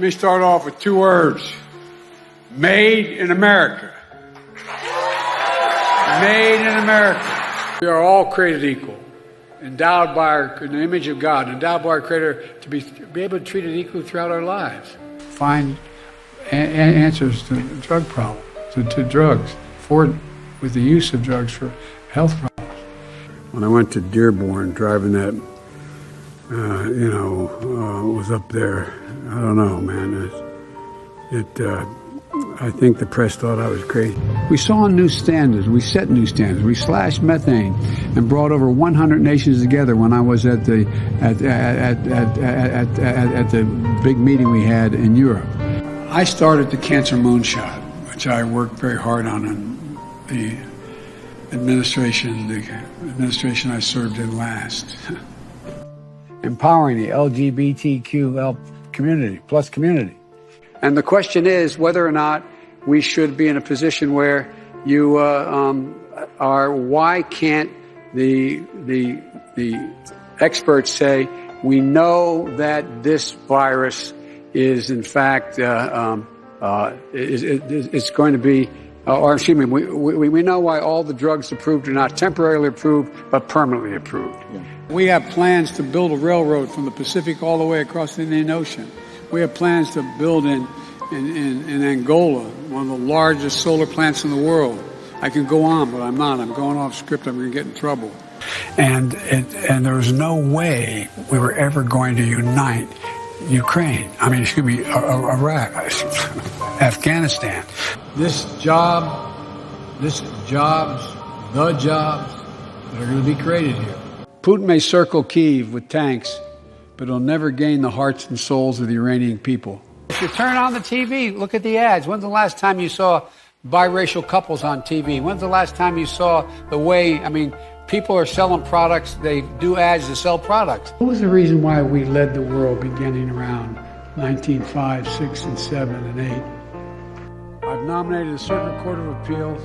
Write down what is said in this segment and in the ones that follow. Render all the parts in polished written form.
Let me start off with two words. Made in America. Made in America. We are all created equal, endowed by in the image of God, endowed by our Creator to be able to treat it equally throughout our lives. Find answers to drug problems, to drugs, with the use of drugs for health problems. When I went to Dearborn, driving that, was up there. I don't know, man. I think the press thought I was crazy. We saw new standards. We set new standards. We slashed methane and brought over 100 nations together. When I was at the big meeting we had in Europe, I started the cancer moonshot, which I worked very hard on in the administration I served in last. Empowering the LGBTQ community. And the question is whether or not we should be in a position where you why can't the experts say we know that this virus is in fact it's going to be we know why all the drugs approved are not temporarily approved but permanently approved. Yeah. We have plans to build a railroad from the Pacific all the way across the Indian Ocean. We have plans to build in Angola, one of the largest solar plants in the world. I can go on, but I'm not. I'm going off script. I'm going to get in trouble. And there was no way we were ever going to unite Ukraine. Iraq, Afghanistan. The jobs that are going to be created here. Putin may circle Kyiv with tanks, but he'll never gain the hearts and souls of the Iranian people. If you turn on the TV, look at the ads. When's the last time you saw biracial couples on TV? When's the last time you saw the way, people are selling products, they do ads to sell products. What was the reason why we led the world beginning around 1905, 6, and 7, and 8? I've nominated the Circuit Court of Appeals,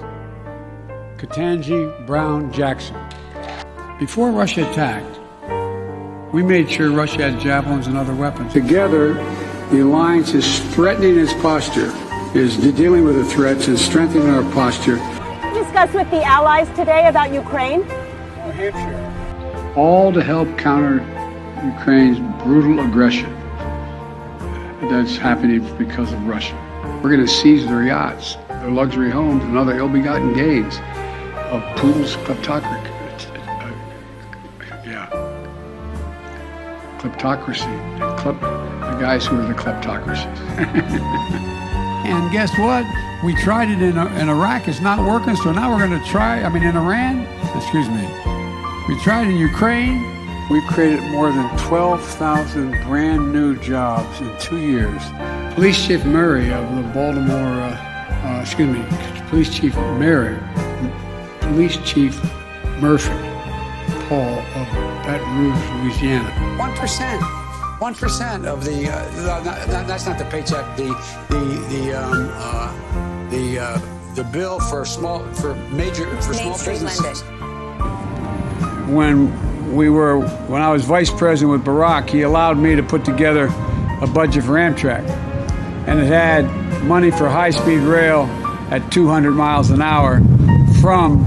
Ketanji Brown Jackson. Before Russia attacked, we made sure Russia had javelins and other weapons. Together, the alliance is strengthening its posture, is dealing with the threats and strengthening our posture. Discuss with the allies today about Ukraine? New Hampshire. All to help counter Ukraine's brutal aggression that's happening because of Russia. We're going to seize their yachts, their luxury homes, and other ill-begotten gains of Putin's kleptocracy. The guys who are the kleptocracies. And guess what? We tried it in Iraq. It's not working, so now we're going to try, in Iran. We tried in Ukraine. We've created more than 12,000 brand new jobs in 2 years. Police Chief Murray of the Police Chief Murphy Paul of Baton Rouge, Louisiana. 1% of the that's not the paycheck. The bill for small businesses. When I was vice president with Barack, he allowed me to put together a budget for Amtrak, and it had money for high-speed rail at 200 miles an hour from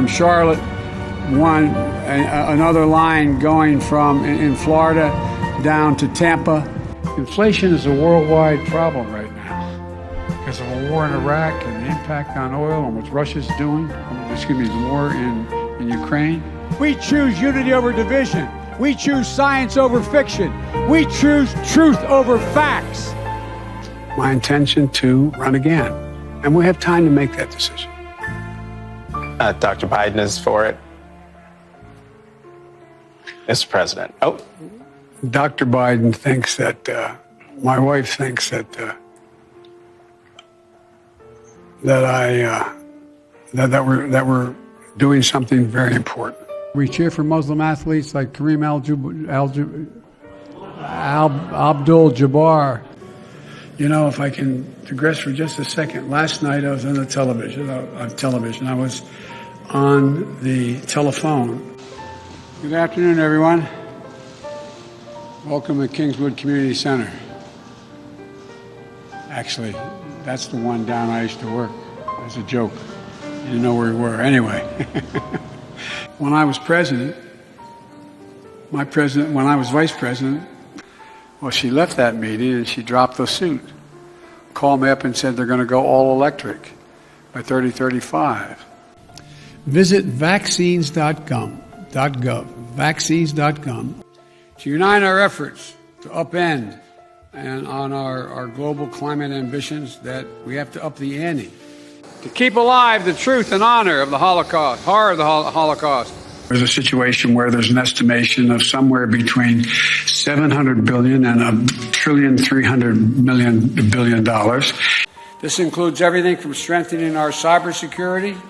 Charlotte, another line going from in Florida down to Tampa. Inflation is a worldwide problem right now because of a war in Iraq and the impact on oil and what Russia's doing. The war in Ukraine. We choose unity over division. We choose science over fiction. We choose truth over facts. My intention to run again, and we have time to make that decision. Dr. Biden is for it. Mr. President. Dr. Biden thinks that, my wife thinks that we're doing something very important. We cheer for Muslim athletes like Kareem Abdul-Jabbar. If I can digress for just a second, last night I was on the television. I was on the telephone. Good afternoon, everyone. Welcome to Kingswood Community Center. Actually, that's the one down I used to work. It's a joke. You didn't know where we were. Anyway, when I was president, when I was vice president, well, she left that meeting and she dropped the suit. Called me up and said they're going to go all electric by 2035. Visit vaccines.gov, vaccines.gov, to unite our efforts to upend and on our global climate ambitions that we have to up the ante. To keep alive the truth and honor of the Holocaust, horror of the Holocaust. There's a situation where there's an estimation of somewhere between $700 billion and $1.3 trillion. This includes everything from strengthening our cybersecurity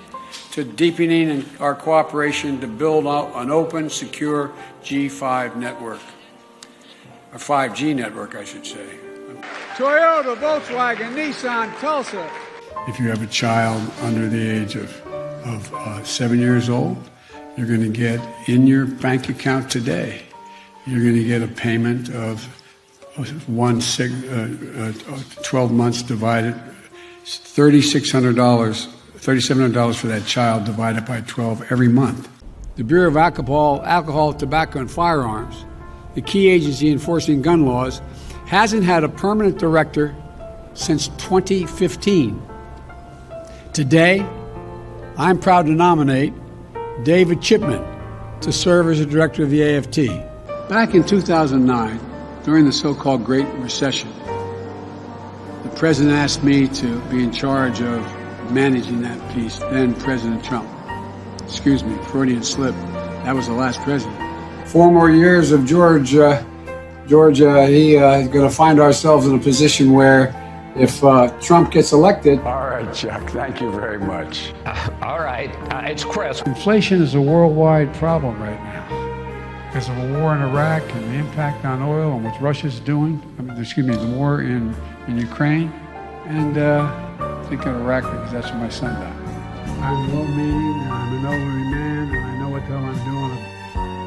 to deepening our cooperation to build out an open, secure G5 network, or 5G network, I should say. Toyota, Volkswagen, Nissan, Tulsa. If you have a child under the age of 7 years old, you're going to get in your bank account today, you're going to get a payment of 12 months divided, $3,700 for that child divided by 12 every month. The Bureau of Alcohol, Tobacco, and Firearms, the key agency enforcing gun laws, hasn't had a permanent director since 2015. Today, I'm proud to nominate David Chipman to serve as the director of the AFT. Back in 2009, during the so-called Great Recession, the president asked me to be in charge of managing that piece, then President Trump. Excuse me, Freudian slip. That was the last president. 4 more years of Georgia, he's going to find ourselves in a position where if Trump gets elected... All right, Chuck, thank you very much. All right, it's Chris. Inflation is a worldwide problem right now because of a war in Iraq and the impact on oil and what Russia's doing. The war in Ukraine. And think of Iraq because that's where my son died. I'm low-meaning and I'm an elderly man and I know what the hell I'm doing.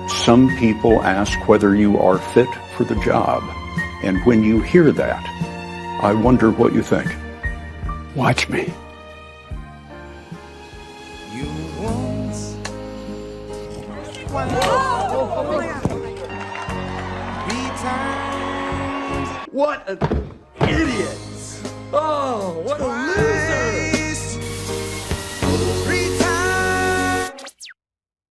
Some people ask whether you are fit for the job. And when you hear that, I wonder what you think. Watch me. You once. What an idiot! Oh, what a loser!